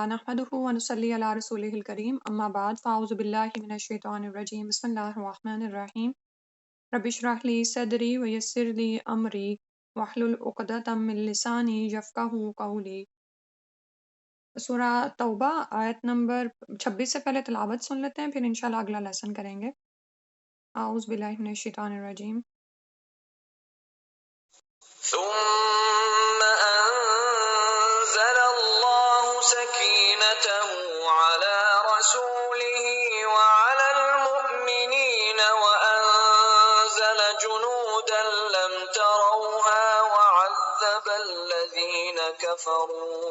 نحمده ونصلي على رسوله الكريم اما بعد فاعوذ بالله من الشیطان الرجیم بسم اللہ الرحمن الرحیم رب اشرح لي صدری ویسر لي امری واحلل عقدۃ من لسانی یفقهوا قولی۔ سورہ توبہ آیت نمبر 26 سے پہلے تلاوت سن لیتے ہیں، پھر انشاءاللہ اگلا لیسن کریں گے۔ اعوذ باللہ من الشیطان الرجیم۔ ثم أنزل الله سكينته على رسوله وعلى المؤمنين وأنزل جنودا لم تروها وعذب الذين كفروا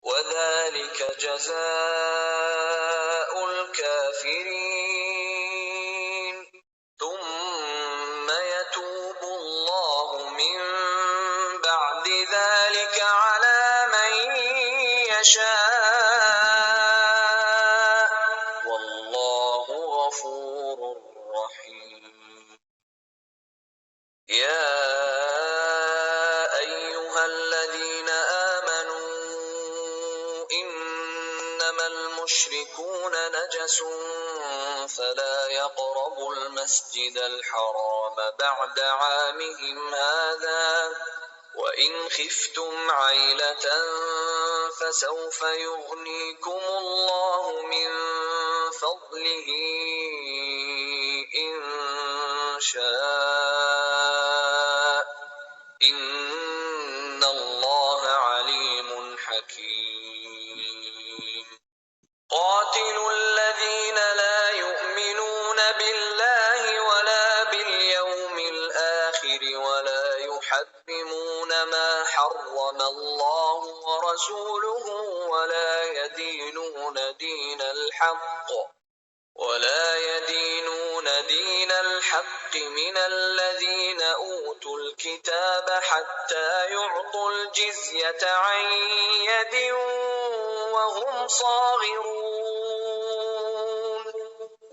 وذلك جزاء الكافرين ثم يتوب الله من بعد ذلك على من يشاء والله غفور رحيم۔ يا أيها الذين آمنوا إنما المشركون نجس فلا يقربوا المسجد الحرام بعد عامهم هذا وإن خفتم عيلة فسوف يغنيكم الله من فضله إن شاء إن الله عليم حكيم۔ قاتلوا الذين لا يؤمنون بالله ولا باليوم الآخر ولا يحرمون ما حرم الله ورسوله ولا يدينون دين الحق من الذين أوتوا الكتاب حتى يعطوا الجزية عن يد وهم صاغرون۔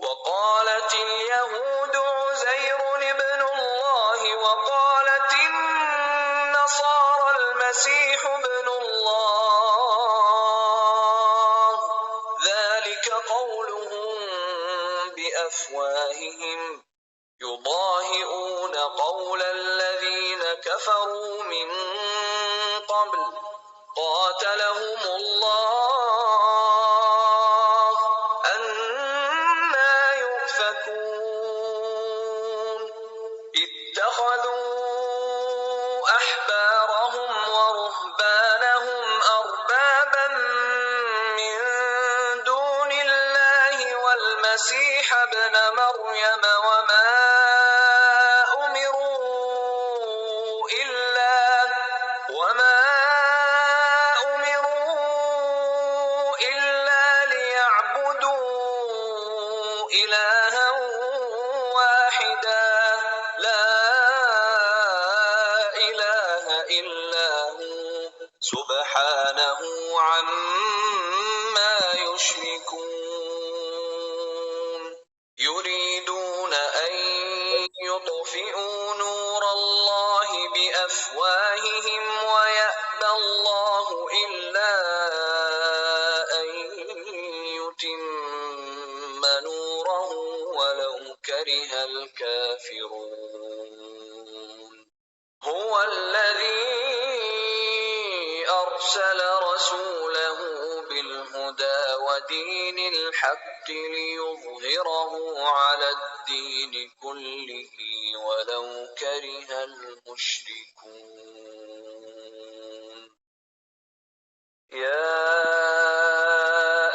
وقالت اليهود عزير ابن الله وقالت النصارى المسيح ابن الله ذلك قولهم بأفواههم يضاهئون قول الذين كفروا من قبل قاتلهم الله أنى يؤفكون۔ اتخذوا أحبارهم ورهبانهم أربابا من دون الله والمسيح ابن مريم وما أمروا إلا ليعبدوا إلها واحدا لا إله إلا هو سبحانه عما يشركون۔ يريدون أن يطفئوا نور الله بأفواههم ويأبى الله إلا أن يتم نوره ولو كره الكافرون۔ هو الذي أرسل رسوله بالهدى ودين الحق ليظهره على الدين كله ولو كره المشركون۔ يا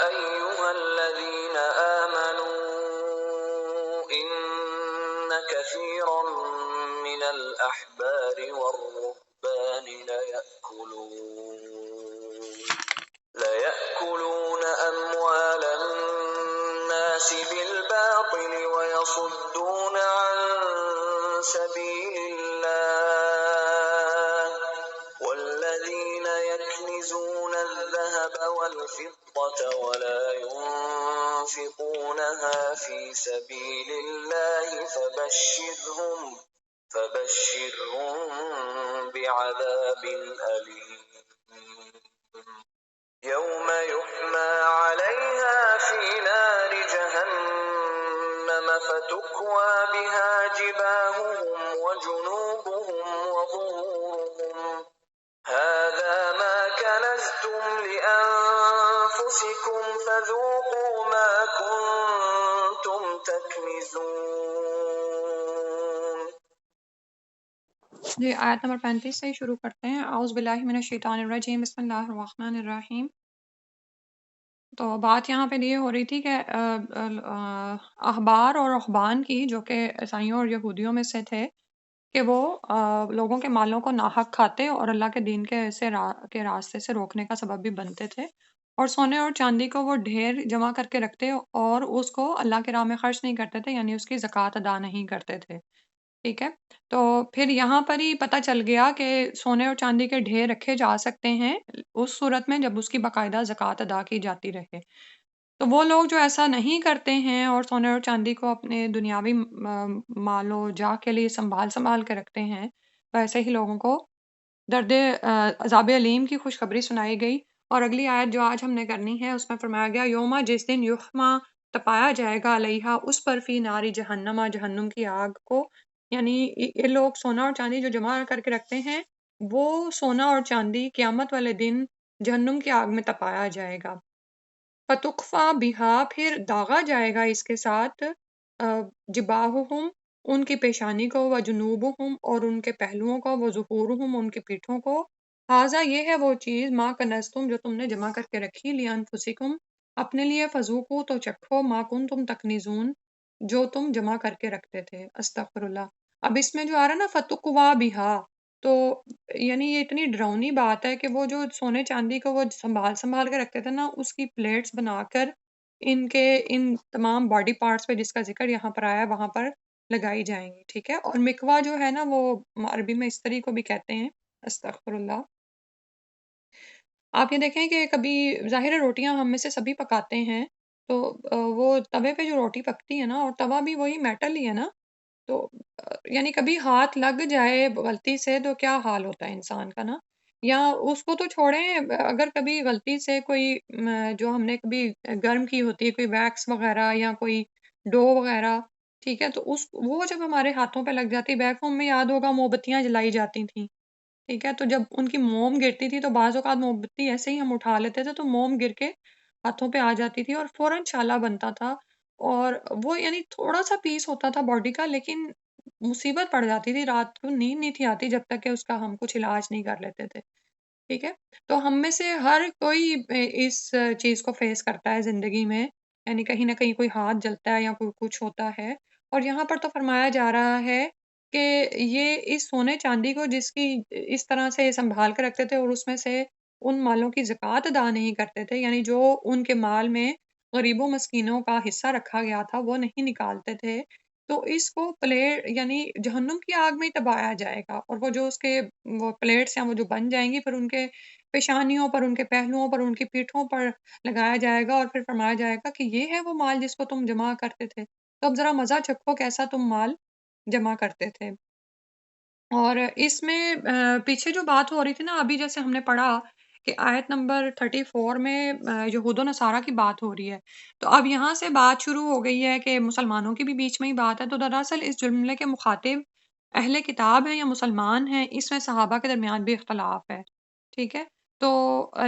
أيها الذين آمنوا إن كثيرا من الأحبار والرهبان ليأكلون أموال الناس بالباطل ويصدون عن سبيل الله والذين يكنزون الذهب والفضة ولا ينفقونها في سبيل الله فبشرهم بعذاب أليم۔ يوم يحمى عليها في نار جهنم فتكوى بها جباههم وجنوبهم وظهورهم هذا ما كنزتم لأنفسكم فذوقوا ما كنتم تكنزون. جی آیت نمبر 35 سے ہی شروع کرتے ہیں۔ اعوذ باللہ من الشیطان الرجیم، بسم اللہ الرحمن الرحیم۔ تو بات یہاں پہ یہ ہو رہی تھی کہ احبار اور رہبان کی، جو کہ عیسائیوں اور یہودیوں میں سے تھے، کہ وہ لوگوں کے مالوں کو ناحق کھاتے اور اللہ کے دین کے راستے سے روکنے کا سبب بھی بنتے تھے، اور سونے اور چاندی کو وہ ڈھیر جمع کر کے رکھتے اور اس کو اللہ کے راہ میں خرچ نہیں کرتے تھے، یعنی اس کی زکوٰۃ ادا نہیں کرتے تھے۔ ٹھیک ہے، تو پھر یہاں پر ہی پتہ چل گیا کہ سونے اور چاندی کے ڈھیر رکھے جا سکتے ہیں اس صورت میں جب اس کی باقاعدہ زکوٰۃ ادا کی جاتی رہے۔ تو وہ لوگ جو ایسا نہیں کرتے ہیں اور سونے اور چاندی کو اپنے دنیاوی مال و جاہ کے لیے سنبھال کے رکھتے ہیں، ویسے ہی لوگوں کو درد عذاب علیم کی خوشخبری سنائی گئی۔ اور اگلی آیت جو آج ہم نے کرنی ہے، اس میں فرمایا گیا یوما، جس دن یحما تپایا جائے گا علیہا اس پر، فی ناری جہنما جہنم کی آگ کو، یعنی یہ لوگ سونا اور چاندی جو جمع کر کے رکھتے ہیں، وہ سونا اور چاندی قیامت والے دن جہنم کی آگ میں تپایا جائے گا۔ فتقفا بہا، پھر داغا جائے گا اس کے ساتھ، جباہہم ان کی پیشانی کو، و جنوبہم اور ان کے پہلوؤں کو، و ظہورہم ان کی پیٹھوں کو، ہاذا یہ ہے وہ چیز، ما کنزتم جو تم نے جمع کر کے رکھی، لانفسکم اپنے لیے، فذوقوا تو چکھو، ما کنتم تکنزون جو تم جمع کر کے رکھتے تھے۔ استغفر اللہ۔ اب اس میں جو آ رہا نا فتقوا بہا، تو یعنی یہ اتنی ڈراؤنی بات ہے کہ وہ جو سونے چاندی کو وہ سنبھال کے رکھتے تھے نا، اس کی پلیٹس بنا کر ان تمام باڈی پارٹس پہ جس کا ذکر یہاں پر آیا ہے وہاں پر لگائی جائیں گی۔ ٹھیک ہے، اور مکوا جو ہے نا، وہ عربی میں استری کو بھی کہتے ہیں۔ استغفر اللہ۔ آپ یہ دیکھیں کہ کبھی ظاہر ہے روٹیاں ہم میں سے سبھی پکاتے ہیں، تو وہ توے پہ جو روٹی پکتی ہے نا، اور توا بھی وہی میٹل ہی ہے نا، تو یعنی کبھی ہاتھ لگ جائے غلطی سے تو کیا حال ہوتا ہے انسان کا نا، یا اس کو تو چھوڑیں، اگر کبھی غلطی سے کوئی جو ہم نے کبھی گرم کی ہوتی ہے، کوئی ویکس وغیرہ یا کوئی ڈو وغیرہ، ٹھیک ہے، تو وہ جب ہمارے ہاتھوں پہ لگ جاتی، بیک ہوم میں یاد ہوگا موم بتیاں جلائی جاتی تھیں، ٹھیک ہے، تو جب ان کی موم گرتی تھی تو بعض اوقات موم بتی ایسے ہی ہم اٹھا لیتے تھے تو موم گر کے ہاتھوں پہ آ جاتی تھی اور فوراً چھالا بنتا تھا، اور وہ یعنی تھوڑا سا پیس ہوتا تھا باڈی کا، لیکن مصیبت پڑ جاتی تھی، رات کو نیند نہیں تھی آتی جب تک کہ اس کا ہم کچھ علاج نہیں کر لیتے تھے۔ ٹھیک ہے، تو ہم میں سے ہر کوئی اس چیز کو فیس کرتا ہے زندگی میں، یعنی کہیں نہ کہیں کوئی ہاتھ جلتا ہے یا کوئی کچھ ہوتا ہے، اور یہاں پر تو فرمایا جا رہا ہے کہ یہ اس سونے چاندی کو جس کی اس طرح سے سنبھال کے رکھتے تھے اور اس میں سے ان مالوں کی زکوٰۃ ادا نہیں کرتے تھے، یعنی جو ان کے مال میں غریبوں مسکینوں کا حصہ رکھا گیا تھا وہ نہیں نکالتے تھے، تو اس کو یعنی جہنم کی آگ میں ہی دبایا جائے گا، اور وہ جو اس کے وہ پلیٹس ہیں وہ جو بن جائیں گی، پھر ان کے پیشانیوں پر، ان کے پہلوؤں پر، ان کی پیٹھوں پر لگایا جائے گا، اور پھر فرمایا جائے گا کہ یہ ہے وہ مال جس کو تم جمع کرتے تھے، تو اب ذرا مزہ چکھو کیسا تم مال جمع کرتے تھے۔ اور اس میں پیچھے جو بات ہو رہی تھی نا، ابھی جیسے ہم نے پڑھا کہ آیت نمبر 34 میں یہود و نصارہ کی بات ہو رہی ہے، تو اب یہاں سے بات شروع ہو گئی ہے کہ مسلمانوں کی بھی بیچ میں ہی بات ہے، تو دراصل اس جملے کے مخاطب اہل کتاب ہیں یا مسلمان ہیں، اس میں صحابہ کے درمیان بھی اختلاف ہے۔ ٹھیک ہے، تو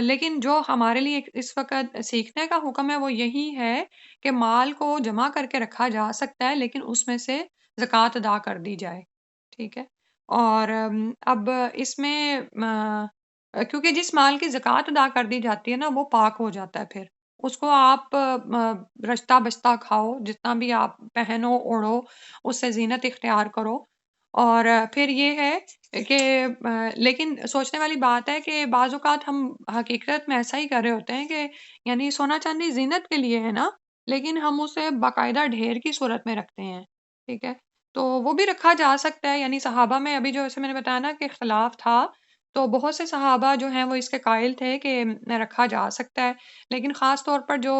لیکن جو ہمارے لیے اس وقت سیکھنے کا حکم ہے وہ یہی ہے کہ مال کو جمع کر کے رکھا جا سکتا ہے، لیکن اس میں سے زکوٰۃ ادا کر دی جائے۔ ٹھیک ہے، اور اب اس میں کیونکہ جس مال کی زکوٰۃ ادا کر دی جاتی ہے نا، وہ پاک ہو جاتا ہے، پھر اس کو آپ رشتہ بستہ کھاؤ، جتنا بھی آپ پہنو اوڑھو، اس سے زینت اختیار کرو، اور پھر یہ ہے کہ لیکن سوچنے والی بات ہے کہ بعض اوقات ہم حقیقت میں ایسا ہی کر رہے ہوتے ہیں کہ یعنی سونا چاندی زینت کے لیے ہے نا، لیکن ہم اسے باقاعدہ ڈھیر کی صورت میں رکھتے ہیں۔ ٹھیک ہے، تو وہ بھی رکھا جا سکتا ہے، یعنی صحابہ میں ابھی جو ایسے میں نے بتایا نا کہ اختلاف تھا، تو بہت سے صحابہ جو ہیں وہ اس کے قائل تھے کہ رکھا جا سکتا ہے، لیکن خاص طور پر جو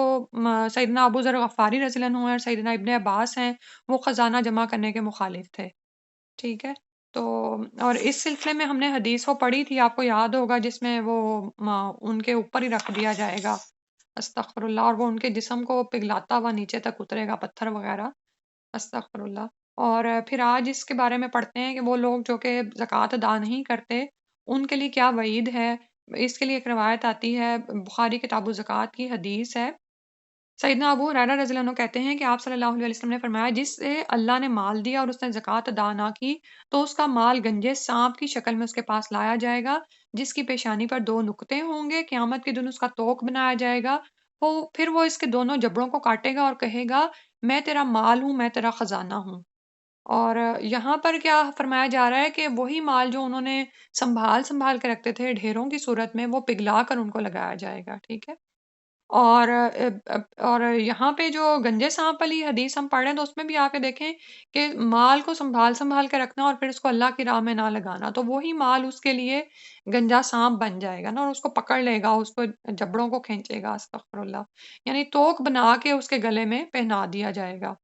سیدنا ابو ذر غفاری رضی اللہ عنہ اور سیدنا ابن عباس ہیں، وہ خزانہ جمع کرنے کے مخالف تھے۔ ٹھیک ہے، تو اور اس سلسلے میں ہم نے حدیث وہ پڑھی تھی، آپ کو یاد ہوگا، جس میں وہ ان کے اوپر ہی رکھ دیا جائے گا، استغفر اللہ، اور وہ ان کے جسم کو پگھلاتا ہوا نیچے تک اترے گا، پتھر وغیرہ، استغفر اللہ۔ اور پھر آج اس کے بارے میں پڑھتے ہیں کہ وہ لوگ جو کہ زکوٰۃ ادا نہیں کرتے، ان کے لیے کیا وعید ہے۔ اس کے لیے ایک روایت آتی ہے، بخاری کتاب الزکوٰۃ کی حدیث ہے۔ سیدنا ابو ہریرہ رضی اللہ عنہ کہتے ہیں کہ آپ صلی اللہ علیہ وسلم نے فرمایا، جس سے اللہ نے مال دیا اور اس نے زکوٰۃ ادا نہ کی تو اس کا مال گنجے سانپ کی شکل میں اس کے پاس لایا جائے گا، جس کی پیشانی پر 2 نقطے ہوں گے، قیامت کے دن اس کا توق بنایا جائے گا، پھر وہ اس کے دونوں جبڑوں کو کاٹے گا اور کہے گا، میں تیرا مال ہوں، میں تیرا خزانہ ہوں۔ اور یہاں پر کیا فرمایا جا رہا ہے کہ وہی مال جو انہوں نے سنبھال سنبھال کے رکھتے تھے ڈھیروں کی صورت میں، وہ پگھلا کر ان کو لگایا جائے گا، ٹھیک ہے۔ اور یہاں پہ جو گنجے سانپ والی حدیث ہم پڑھ رہے ہیں تو اس میں بھی آ کے دیکھیں کہ مال کو سنبھال سنبھال کے رکھنا اور پھر اس کو اللہ کی راہ میں نہ لگانا، تو وہی مال اس کے لیے گنجا سانپ بن جائے گا نا، اور اس کو پکڑ لے گا، اس کو جبڑوں کو کھینچے گا، استغفر اللہ، یعنی توق بنا کے اس کے گلے میں پہنا دیا جائے گا،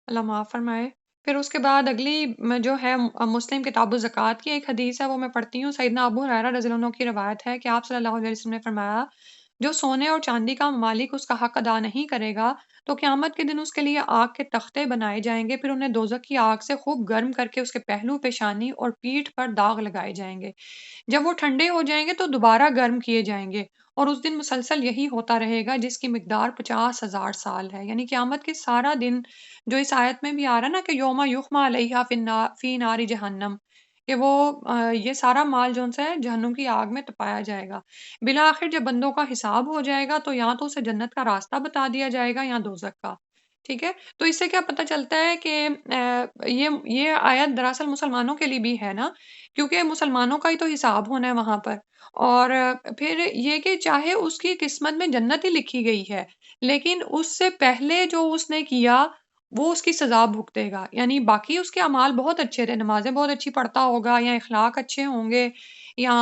اللہ معاف فرمائے۔ پھر اس کے بعد اگلی جو ہے مسلم کتاب الزکوٰۃ کی ایک حدیث ہے، وہ میں پڑھتی ہوں۔ سیدنا ابو ہریرہ رضی اللہ عنہ کی روایت ہے کہ آپ صلی اللہ علیہ وسلم نے فرمایا، جو سونے اور چاندی کا مالک اس کا حق ادا نہیں کرے گا تو قیامت کے دن اس کے لیے آگ کے تختے بنائے جائیں گے، پھر انہیں دوزخ کی آگ سے خوب گرم کر کے اس کے پہلو، پیشانی اور پیٹھ پر داغ لگائے جائیں گے۔ جب وہ ٹھنڈے ہو جائیں گے تو دوبارہ گرم کیے جائیں گے، اور اس دن مسلسل یہی ہوتا رہے گا، جس کی مقدار 50,000 سال ہے۔ یعنی قیامت کے سارا دن جو اس آیت میں بھی آ رہا ہے نا کہ یوم یحمى علیہا فی نار جہنم، کہ وہ یہ سارا مال جو سے جہنم کی آگ میں تپایا جائے گا۔ بالآخر جب بندوں کا حساب ہو جائے گا تو یا تو اسے جنت کا راستہ بتا دیا جائے گا یا دوزخ کا، ٹھیک ہے۔ تو اس سے کیا پتہ چلتا ہے کہ یہ آیت دراصل مسلمانوں کے لیے بھی ہے نا، کیونکہ مسلمانوں کا ہی تو حساب ہونا ہے وہاں پر۔ اور پھر یہ کہ چاہے اس کی قسمت میں جنت ہی لکھی گئی ہے، لیکن اس سے پہلے جو اس نے کیا وہ اس کی سزا بھگتے گا، یعنی باقی اس کے اعمال بہت اچھے تھے، نمازیں بہت اچھی پڑھتا ہوگا، یا اخلاق اچھے ہوں گے، یا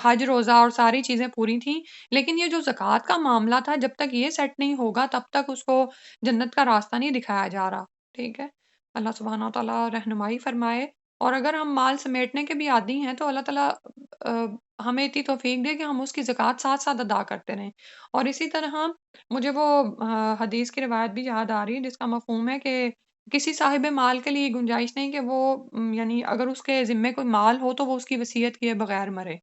حج روزہ اور ساری چیزیں پوری تھیں، لیکن یہ جو زکوٰۃ کا معاملہ تھا، جب تک یہ سیٹ نہیں ہوگا تب تک اس کو جنت کا راستہ نہیں دکھایا جا رہا، ٹھیک ہے۔ اللہ سبحانہ و تعالیٰ رہنمائی فرمائے۔ اور اگر ہم مال سمیٹنے کے بھی عادی ہیں تو اللہ تعالیٰ ہمیں اتنی توفیق دے کہ ہم اس کی زکوٰۃ ساتھ ساتھ ادا کرتے رہیں۔ اور اسی طرح مجھے وہ حدیث کی روایت بھی یاد آ رہی ہے جس کا مفہوم ہے کہ کسی صاحب مال کے لیے گنجائش نہیں کہ وہ یعنی اگر اس کے ذمے کوئی مال ہو تو وہ اس کی وصیت کیے بغیر مرے،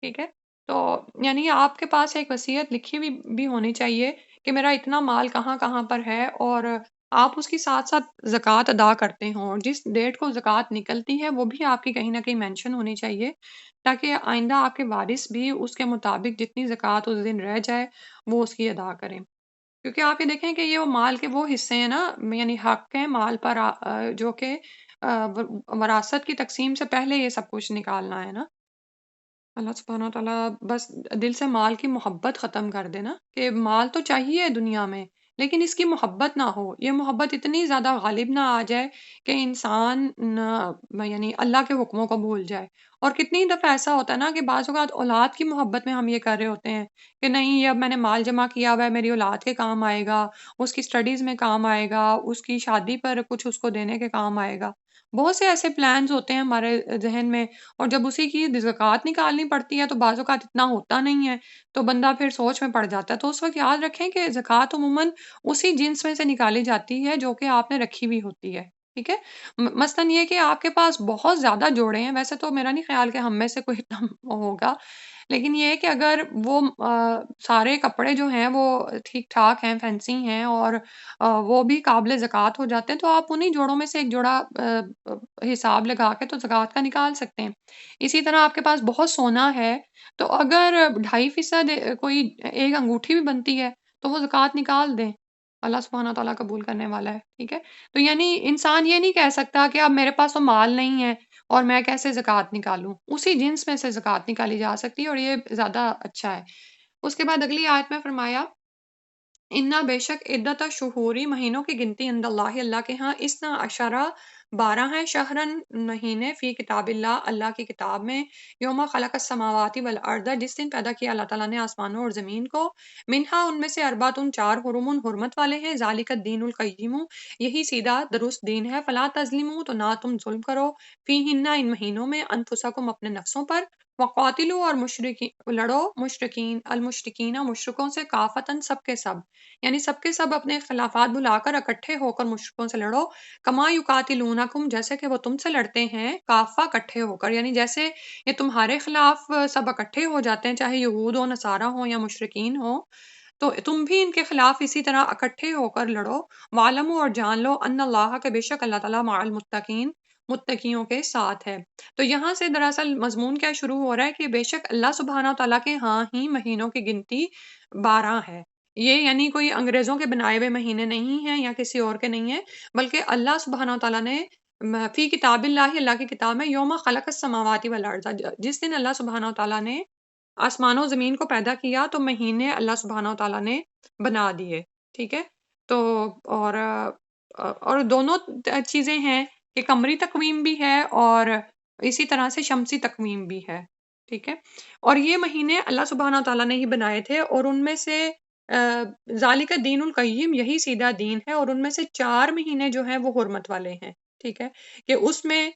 ٹھیک ہے۔ تو یعنی آپ کے پاس ایک وصیت لکھی بھی ہونی چاہیے کہ میرا اتنا مال کہاں کہاں پر ہے، اور آپ اس کی ساتھ ساتھ زکوٰۃ ادا کرتے ہوں، اور جس ڈیٹ کو زکوٰۃ نکلتی ہے وہ بھی آپ کی کہیں نہ کہیں مینشن ہونی چاہیے، تاکہ آئندہ آپ کے وارث بھی اس کے مطابق جتنی زکوٰۃ اس دن رہ جائے وہ اس کی ادا کریں۔ کیونکہ آپ یہ دیکھیں کہ یہ وہ مال کے وہ حصے ہیں نا، یعنی حق ہے مال پر جو کہ وراثت کی تقسیم سے پہلے یہ سب کچھ نکالنا ہے نا۔ اللہ سبحانہ و تعالیٰ بس دل سے مال کی محبت ختم کر دے نا، کہ مال تو چاہیے دنیا میں لیکن اس کی محبت نہ ہو، یہ محبت اتنی زیادہ غالب نہ آ جائے کہ انسان یعنی اللہ کے حکموں کو بھول جائے۔ اور کتنی دفعہ ایسا ہوتا ہے نا کہ بعض اوقات اولاد کی محبت میں ہم یہ کر رہے ہوتے ہیں کہ نہیں، یہ اب میں نے مال جمع کیا ہوا ہے، میری اولاد کے کام آئے گا، اس کی سٹڈیز میں کام آئے گا، اس کی شادی پر کچھ اس کو دینے کے کام آئے گا۔ بہت سے ایسے پلانز ہوتے ہیں ہمارے ذہن میں، اور جب اسی کی زکوٰۃ نکالنی پڑتی ہے تو بعض اوقات اتنا ہوتا نہیں ہے، تو بندہ پھر سوچ میں پڑ جاتا ہے۔ تو اس وقت یاد رکھیں کہ زکوٰۃ عموماً اسی جنس میں سے نکالی جاتی ہے جو کہ آپ نے رکھی ہوئی ہوتی ہے، ٹھیک ہے۔ مثلاً یہ کہ آپ کے پاس بہت زیادہ جوڑے ہیں، ویسے تو میرا نہیں خیال کہ ہم میں سے کوئی اتنا ہوگا، لیکن یہ ہے کہ اگر وہ سارے کپڑے جو ہیں وہ ٹھیک ٹھاک ہیں، فینسی ہیں، اور وہ بھی قابل زکوٰۃ ہو جاتے ہیں، تو آپ انہیں جوڑوں میں سے ایک جوڑا حساب لگا کے تو زکوٰۃ کا نکال سکتے ہیں۔ اسی طرح آپ کے پاس بہت سونا ہے تو اگر 2.5% کوئی ایک انگوٹھی بھی بنتی ہے تو وہ زکوٰۃ نکال دیں، اللہ سبحانہ تعالیٰ قبول کرنے والا ہے، ٹھیک ہے۔ تو یعنی انسان یہ نہیں کہہ سکتا کہ اب میرے پاس تو مال نہیں ہے اور میں کیسے زکوٰۃ نکالوں، اسی جنس میں سے زکوٰۃ نکالی جا سکتی ہے، اور یہ زیادہ اچھا ہے۔ اس کے بعد اگلی آیت میں فرمایا، انا بے شک عدت شہوری مہینوں کی گنتی عند اللہ، اللہ کے ہاں، اسنا عشرہ 12 ہیں شہرن مہینے فی کتاب اللہ اللہ کی کتاب میں، یوم خلق السماوات والارض جس دن پیدا کیا اللہ تعالیٰ نے آسمانوں اور زمین کو، منہا ان میں سے ارباتن 4 حرم حرمت والے ہیں، ذالک الدین القیم یہی سیدھا درست دین ہے، فلا تظلموا تو نہ تم ظلم کرو، فیہن ان مہینوں میں، انفسکم اپنے نفسوں پر، وقاتلو اور مشرکین لڑو، مشرکین المشرکین مشرکوں سے، کافتن سب کے سب، یعنی سب کے سب اپنے اختلافات بھلا کر اکٹھے ہو کر مشرکوں سے لڑو، کما یقاتلونکم جیسے کہ وہ تم سے لڑتے ہیں، کافہ اکٹھے ہو کر، یعنی جیسے یہ تمہارے خلاف سب اکٹھے ہو جاتے ہیں، چاہے یہود ہو، نصارہ ہو یا مشرکین ہو، تو تم بھی ان کے خلاف اسی طرح اکٹھے ہو کر لڑو، وعلموا اور جان لو ان اللہ کہ بے شک اللہ تعالیٰ مع المتقین متقیوں کے ساتھ ہے۔ تو یہاں سے دراصل مضمون کیا شروع ہو رہا ہے کہ بے شک اللہ سبحانہ تعالیٰ کے ہاں ہی مہینوں کی گنتی 12 ہے، یہ یعنی کوئی انگریزوں کے بنائے ہوئے مہینے نہیں ہیں یا کسی اور کے نہیں ہیں، بلکہ اللہ سبحانہ تعالیٰ نے فی کتاب اللہ اللہ کی کتاب میں یوم خلق السماوات والارض جس دن اللہ سبحانہ تعالیٰ نے آسمان و زمین کو پیدا کیا تو مہینے اللہ سبحانہ تعالیٰ نے بنا دیے، ٹھیک ہے۔ تو اور دونوں چیزیں ہیں کہ قمری تقویم بھی ہے اور اسی طرح سے شمسی تقویم بھی ہے، ٹھیک ہے۔ اور یہ مہینے اللہ سبحانہ تعالیٰ نے ہی بنائے تھے، اور ان میں سے ذالک الدین القیم یہی سیدھا دین ہے، اور ان میں سے 4 مہینے جو ہیں وہ حرمت والے ہیں، ٹھیک ہے، کہ اس میں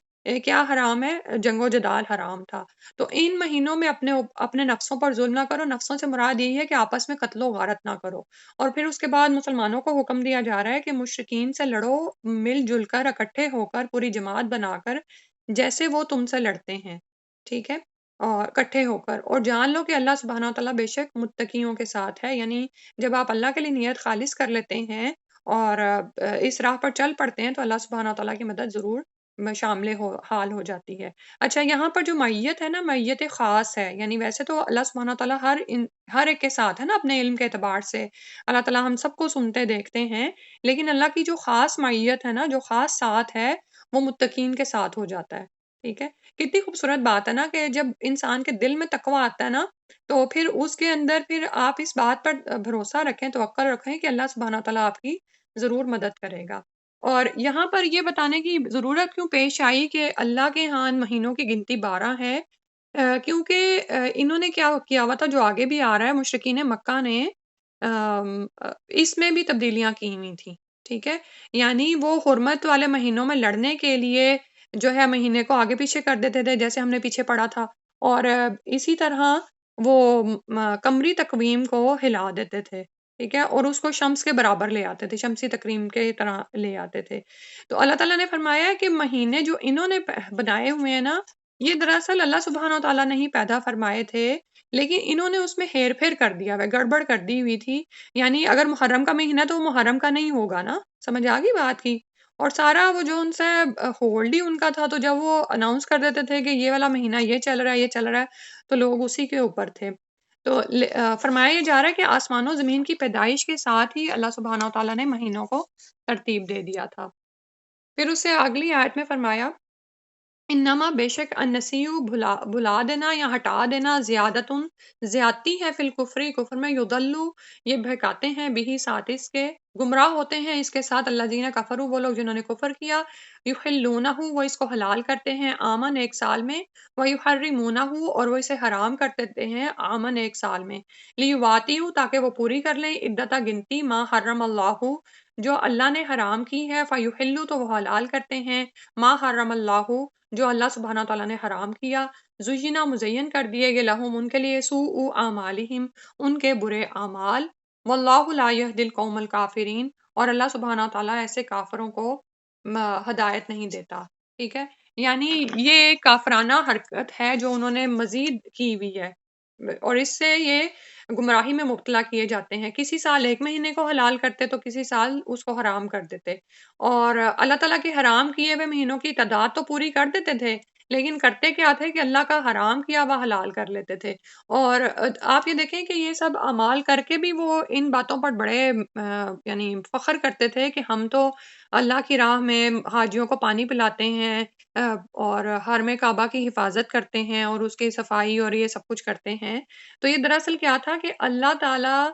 کیا حرام ہے، جنگ و جدال حرام تھا۔ تو ان مہینوں میں اپنے نفسوں پر ظلم نہ کرو، نفسوں سے مراد یہی ہے کہ آپس میں قتل و غارت نہ کرو، اور پھر اس کے بعد مسلمانوں کو حکم دیا جا رہا ہے کہ مشرکین سے لڑو، مل جل کر اکٹھے ہو کر پوری جماعت بنا کر، جیسے وہ تم سے لڑتے ہیں، ٹھیک ہے، اور اکٹھے ہو کر، اور جان لو کہ اللہ سبحانہ تعالیٰ بے شک متقیوں کے ساتھ ہے، یعنی جب آپ اللہ کے لیے نیت خالص کر لیتے ہیں اور اس راہ پر چل پڑتے ہیں تو اللہ سبحانہ تعالیٰ کی مدد ضرور شامل حال ہو جاتی ہے۔ اچھا، یہاں پر جو معیت ہے نا، معیت خاص ہے، یعنی ویسے تو اللہ سبحانہ تعالیٰ ہر ایک کے ساتھ ہے نا، اپنے علم کے اعتبار سے اللہ تعالیٰ ہم سب کو سنتے دیکھتے ہیں، لیکن اللہ کی جو خاص معیت ہے نا، جو خاص ساتھ ہے، وہ متقین کے ساتھ ہو جاتا ہے، ٹھیک ہے۔ کتنی خوبصورت بات ہے نا کہ جب انسان کے دل میں تقوی آتا ہے نا، تو پھر اس کے اندر پھر آپ اس بات پر بھروسہ رکھیں، توکل رکھیں کہ اللہ سبحانہ تعالیٰ آپ کی ضرور مدد کرے گا۔ اور یہاں پر یہ بتانے کی ضرورت کیوں پیش آئی کہ اللہ کے ہاں مہینوں کی گنتی 12 ہے، کیونکہ انہوں نے کیا کیا ہوا تھا، جو آگے بھی آ رہا ہے، مشرکین مکہ نے اس میں بھی تبدیلیاں کی ہوئی تھیں، ٹھیک ہے، یعنی وہ حرمت والے مہینوں میں لڑنے کے لیے جو ہے مہینے کو آگے پیچھے کر دیتے تھے، جیسے ہم نے پیچھے پڑھا تھا، اور اسی طرح وہ قمری تقویم کو ہلا دیتے تھے، ٹھیک ہے، اور اس کو شمس کے برابر لے آتے تھے، شمسی تقویم کے طرح لے آتے تھے۔ تو اللہ تعالیٰ نے فرمایا ہے کہ مہینے جو انہوں نے بنائے ہوئے ہیں نا، یہ دراصل اللہ سبحانہ تعالیٰ نے ہی پیدا فرمائے تھے، لیکن انہوں نے اس میں ہیر پھیر کر دیا ہوا ہے، گڑبڑ کر دی ہوئی تھی، یعنی اگر محرم کا مہینہ تو وہ محرم کا نہیں ہوگا نا، سمجھ آ گئی بات کی، اور سارا وہ جو ان سے ہولڈ ہی ان کا تھا، تو جب وہ اناؤنس کر دیتے تھے کہ یہ والا مہینہ یہ چل رہا ہے، یہ چل رہا ہے، تو لوگ اسی کے اوپر تھے۔ تو فرمایا یہ جا رہا ہے کہ آسمان و زمین کی پیدائش کے ساتھ ہی اللہ سبحانہ تعالیٰ نے مہینوں کو ترتیب دے دیا تھا۔ پھر اس سے اگلی آیت میں فرمایا انما بے شک النسیء بھلا دینا یا ہٹا دینا، زیادتن زیادتی ہے، فی الکفر کفر میں، یضلوا یہ بہکاتے ہیں، بھی ساتھ اس کے گمراہ ہوتے ہیں اس کے ساتھ، الذین کفروا وہ لوگ جنہوں نے کفر کیا، یحلونہ وہ اس کو حلال کرتے ہیں، آمن ایک سال میں، ویحرمونہ اور وہ اسے حرام کر دیتے ہیں، آمن ایک سال میں، لیواتیوا تاکہ وہ پوری کر لیں، عدتہ گنتی، ما حرم اللہ جو اللہ نے حرام کی ہے، فیحلوا تو وہ حلال کرتے ہیں، ما حرم اللہ جو اللہ سبحانہ تعالیٰ نے حرام کیا، زینا مزین کر دیے گئے لہم ان کے لیے، سوء اعمالہم ان کے برے اعمال، واللہ لا یہدی القوم الکافرین اور اللہ سبحانہ تعالیٰ ایسے کافروں کو ہدایت نہیں دیتا، ٹھیک ہے، یعنی یہ ایک کافرانہ حرکت ہے جو انہوں نے مزید کی ہوئی ہے، اور اس سے یہ گمراہی میں مبتلا کیے جاتے ہیں، کسی سال ایک مہینے کو حلال کرتے تو کسی سال اس کو حرام کر دیتے، اور اللہ تعالیٰ کے حرام کیے ہوئے مہینوں کی تعداد تو پوری کر دیتے تھے، لیکن کرتے کیا تھے کہ اللہ کا حرام کیا ہوا حلال کر لیتے تھے، اور آپ یہ دیکھیں کہ یہ سب اعمال کر کے بھی وہ ان باتوں پر بڑے یعنی فخر کرتے تھے کہ ہم تو اللہ کی راہ میں حاجیوں کو پانی پلاتے ہیں، اور حرم کعبہ کی حفاظت کرتے ہیں اور اس کی صفائی اور یہ سب کچھ کرتے ہیں۔ تو یہ دراصل کیا تھا کہ اللہ تعالیٰ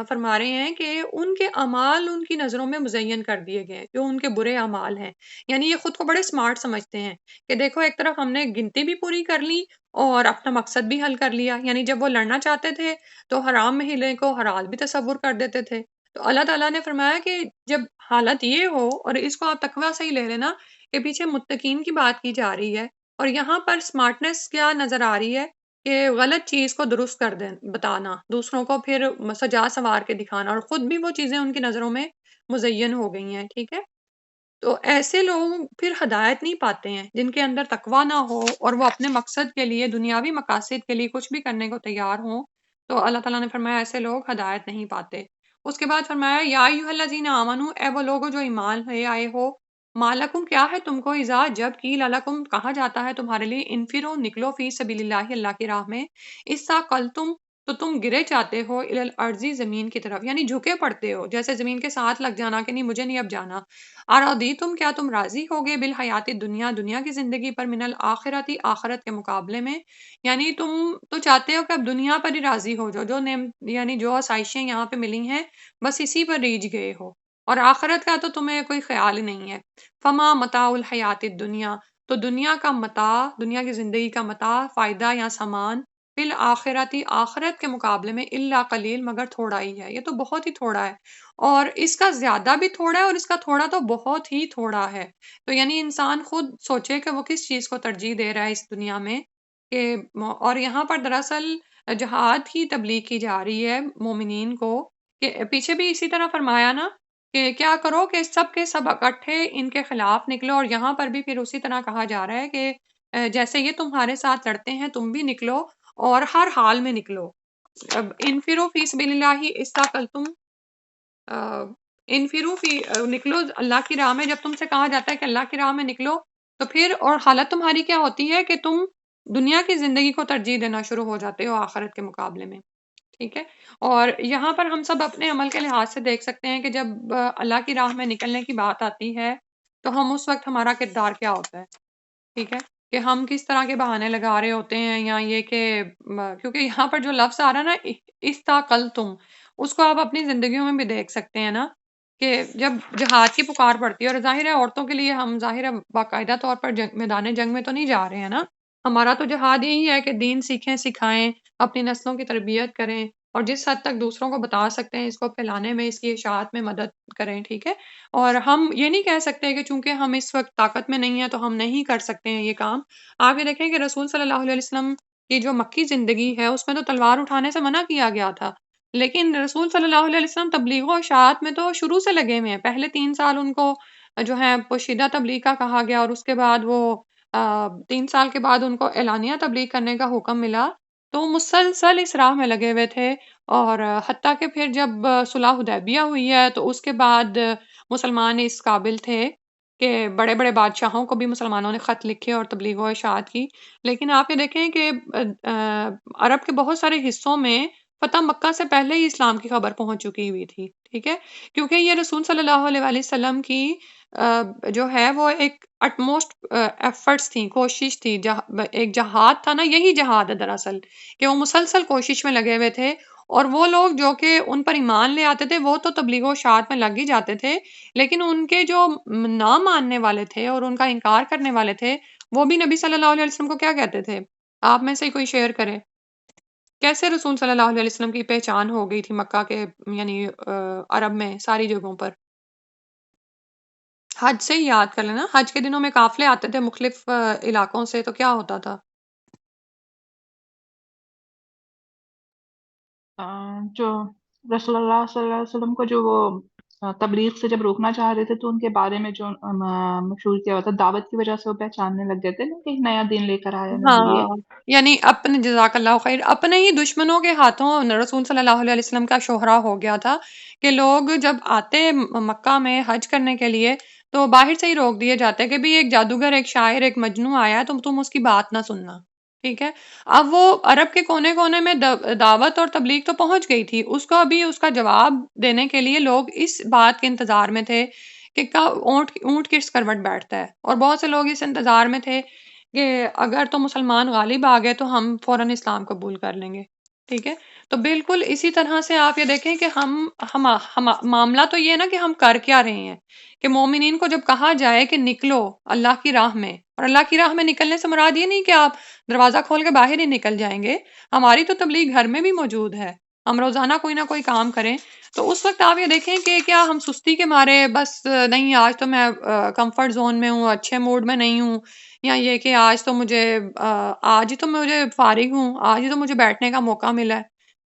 فرما رہے ہیں کہ ان کے اعمال ان کی نظروں میں مزین کر دیے گئے جو ان کے برے اعمال ہیں، یعنی یہ خود کو بڑے اسمارٹ سمجھتے ہیں کہ دیکھو ایک طرف ہم نے گنتی بھی پوری کر لی اور اپنا مقصد بھی حل کر لیا، یعنی جب وہ لڑنا چاہتے تھے تو حرام محلے کو حلال بھی تصور کر دیتے تھے۔ تو اللہ تعالیٰ نے فرمایا کہ جب حالت یہ ہو، اور اس کو آپ تقویٰ سے ہی لے لینا کہ پیچھے متقین کی بات کی جا رہی ہے، اور یہاں پر اسمارٹنیس کیا نظر آ رہی ہے کہ غلط چیز کو درست کر دیں، بتانا، دوسروں کو پھر سجا سنوار کے دکھانا، اور خود بھی وہ چیزیں ان کی نظروں میں مزین ہو گئی ہیں، ٹھیک ہے؟ تو ایسے لوگ پھر ہدایت نہیں پاتے ہیں جن کے اندر تقویٰ نہ ہو اور وہ اپنے مقصد کے لیے، دنیاوی مقاصد کے لیے کچھ بھی کرنے کو تیار ہوں، تو اللہ تعالیٰ نے فرمایا ایسے لوگ ہدایت نہیں پاتے۔ اس کے بعد فرمایا یا ایھا الذین آمنو، اے وہ لوگو جو ایمان لے آئے ہو، مالکم کیا ہے تم کو، اذا جب قیل لکم کہا جاتا ہے تمہارے لیے، انفرو نکلو، فی سبیل اللہ اللہ کی راہ میں، اثاقلتم تو تم گرے جاتے ہو، الی الارض زمین کی طرف، یعنی جھکے پڑتے ہو، جیسے زمین کے ساتھ لگ جانا کہ نہیں مجھے نہیں اب جانا۔ اراضیتم کیا تم راضی ہوگے بالحیات دنیا، دنیا کی زندگی پر، من الآخرتی آخرت کے مقابلے میں، یعنی تم تو چاہتے ہو کہ اب دنیا پر ہی راضی ہو جاؤ، جو یعنی جو آسائشیں یہاں پہ ملی ہیں بس اسی پر ریجھ گئے ہو، اور آخرت کا تو تمہیں کوئی خیال ہی نہیں ہے۔ فما متاع الحیات الدنیا، تو دنیا کا متاع، دنیا کی زندگی کا متاع، فائدہ یا سامان، فی الآخرتی آخرت کے مقابلے میں، الا قلیل مگر تھوڑا ہی ہے، یہ تو بہت ہی تھوڑا ہے، اور اس کا زیادہ بھی تھوڑا ہے اور اس کا تھوڑا تو بہت ہی تھوڑا ہے۔ تو یعنی انسان خود سوچے کہ وہ کس چیز کو ترجیح دے رہا ہے اس دنیا میں کہ، اور یہاں پر دراصل جہاد کی تبلیغ کی جا رہی ہے مومنین کو، کہ پیچھے بھی اسی طرح فرمایا نا کہ کیا کرو کہ سب کے سب اکٹھے ان کے خلاف نکلو، اور یہاں پر بھی پھر اسی طرح کہا جا رہا ہے کہ جیسے یہ تمہارے ساتھ لڑتے ہیں تم بھی نکلو، اور ہر حال میں نکلو۔ اب انفرو فی سبیل اللہ استاقلتم، انفرو فی نکلو اللہ کی راہ میں، جب تم سے کہا جاتا ہے کہ اللہ کی راہ میں نکلو، تو پھر اور حالت تمہاری کیا ہوتی ہے کہ تم دنیا کی زندگی کو ترجیح دینا شروع ہو جاتے ہو آخرت کے مقابلے میں، ٹھیک ہے؟ اور یہاں پر ہم سب اپنے عمل کے لحاظ سے دیکھ سکتے ہیں کہ جب اللہ کی راہ میں نکلنے کی بات آتی ہے تو ہم اس وقت ہمارا کردار کیا ہوتا ہے، ٹھیک ہے؟ کہ ہم کس طرح کے بہانے لگا رہے ہوتے ہیں، یا یہ کہ کیونکہ یہاں پر جو لفظ آ رہا ہے نا استاقلتم، اس کو آپ اپنی زندگیوں میں بھی دیکھ سکتے ہیں نا، کہ جب جہاد کی پکار پڑتی ہے، اور ظاہر ہے عورتوں کے لیے ہم ظاہر ہے باقاعدہ طور پر میدان جنگ میں تو نہیں جا رہے ہیں نا، ہمارا تو جہاد یہی ہے کہ دین سیکھیں، سکھائیں، اپنی نسلوں کی تربیت کریں، اور جس حد تک دوسروں کو بتا سکتے ہیں اس کو پھیلانے میں، اس کی اشاعت میں مدد کریں، ٹھیک ہے؟ اور ہم یہ نہیں کہہ سکتے کہ چونکہ ہم اس وقت طاقت میں نہیں ہیں تو ہم نہیں کر سکتے ہیں یہ کام۔ آپ یہ دیکھیں کہ رسول صلی اللہ علیہ وسلم کی جو مکی زندگی ہے اس میں تو تلوار اٹھانے سے منع کیا گیا تھا، لیکن رسول صلی اللہ علیہ وسلم تبلیغ و اشاعت میں تو شروع سے لگے ہوئے ہیں، پہلے 3 سال ان کو جو ہے پوشیدہ تبلیغ کا کہا گیا، اور اس کے بعد وہ 3 سال کے بعد ان کو اعلانیہ تبلیغ کرنے کا حکم ملا، تو وہ مسلسل اس راہ میں لگے ہوئے تھے، اور حتیٰ کہ پھر جب صلح حدیبیہ ہوئی ہے تو اس کے بعد مسلمان اس قابل تھے کہ بڑے بڑے بادشاہوں کو بھی مسلمانوں نے خط لکھے اور تبلیغ و اشاعت کی، لیکن آپ یہ دیکھیں کہ عرب کے بہت سارے حصوں میں فتح مکہ سے پہلے ہی اسلام کی خبر پہنچ چکی ہوئی تھی، ٹھیک ہے؟ کیونکہ یہ رسول صلی اللہ علیہ وآلہ وسلم کی جو ہے وہ ایک اٹموسٹ ایفرٹس تھیں، کوشش تھی، ایک جہاد تھا نا، یہی جہاد ہے دراصل، کہ وہ مسلسل کوشش میں لگے ہوئے تھے، اور وہ لوگ جو کہ ان پر ایمان لے آتے تھے وہ تو تبلیغ و اشاعت میں لگ ہی جاتے تھے، لیکن ان کے جو نہ ماننے والے تھے اور ان کا انکار کرنے والے تھے، وہ بھی نبی صلی اللہ علیہ وسلم کو کیا کہتے تھے؟ آپ میں سے ہی کوئی شیئر کرے کیسے رسول صلی اللہ علیہ وسلم کی پہچان ہو گئی تھی مکہ کے، یعنی عرب میں ساری جگہوں پر؟ حج سے ہی یاد کر لینا، حج کے دنوں میں قافلے آتے تھے مختلف علاقوں سے، تو کیا ہوتا تھا؟ جو رسول اللہ صلی اللہ علیہ وسلم کو جو وہ تبلیغ سے جب روکنا چاہ رہے تھے تو ان کے بارے میں جو مشہور کیا ہوا تھا، دعوت کی وجہ سے وہ پہچاننے لگ گئے تھے نا کہ ایک نیا دین لے کر آیا نبی ہے۔ ہاں، یعنی اپنے جزاک اللہ خیر، اپنے ہی دشمنوں کے ہاتھوں رسول صلی اللہ علیہ وسلم کا شہرہ ہو گیا تھا کہ لوگ جب آتے مکہ میں حج کرنے کے لیے تو باہر سے ہی روک دیے جاتے کہ بھی ایک جادوگر، ایک شاعر، ایک مجنوں آیا ہے تو تم اس کی بات نہ سننا، ٹھیک ہے؟ اب وہ عرب کے کونے کونے میں دعوت اور تبلیغ تو پہنچ گئی تھی، اس کو ابھی اس کا جواب دینے کے لیے لوگ اس بات کے انتظار میں تھے کہ اونٹ کس کروٹ بیٹھتا ہے، اور بہت سے لوگ اس انتظار میں تھے کہ اگر تو مسلمان غالب آ گئے تو ہم فوراً اسلام قبول کر لیں گے، ٹھیک ہے، تو بالکل اسی طرح سے آپ یہ دیکھیں کہ ہم معاملہ تو یہ ہے نا کہ ہم کر کیا رہے ہیں، کہ مومنین کو جب کہا جائے کہ نکلو اللہ کی راہ میں، اور اللہ کی راہ میں نکلنے سے مراد یہ نہیں کہ آپ دروازہ کھول کے باہر ہی نکل جائیں گے، ہماری تو تبلیغ گھر میں بھی موجود ہے، ہم روزانہ کوئی نہ کوئی کام کریں، تو اس وقت آپ یہ دیکھیں کہ کیا ہم سستی کے مارے بس نہیں آج تو میں کمفرٹ زون میں ہوں، اچھے موڈ میں نہیں ہوں، یا یہ کہ آج تو مجھے آج ہی تو مجھے فارغ ہوں، آج ہی تو مجھے بیٹھنے کا موقع ملا ہے،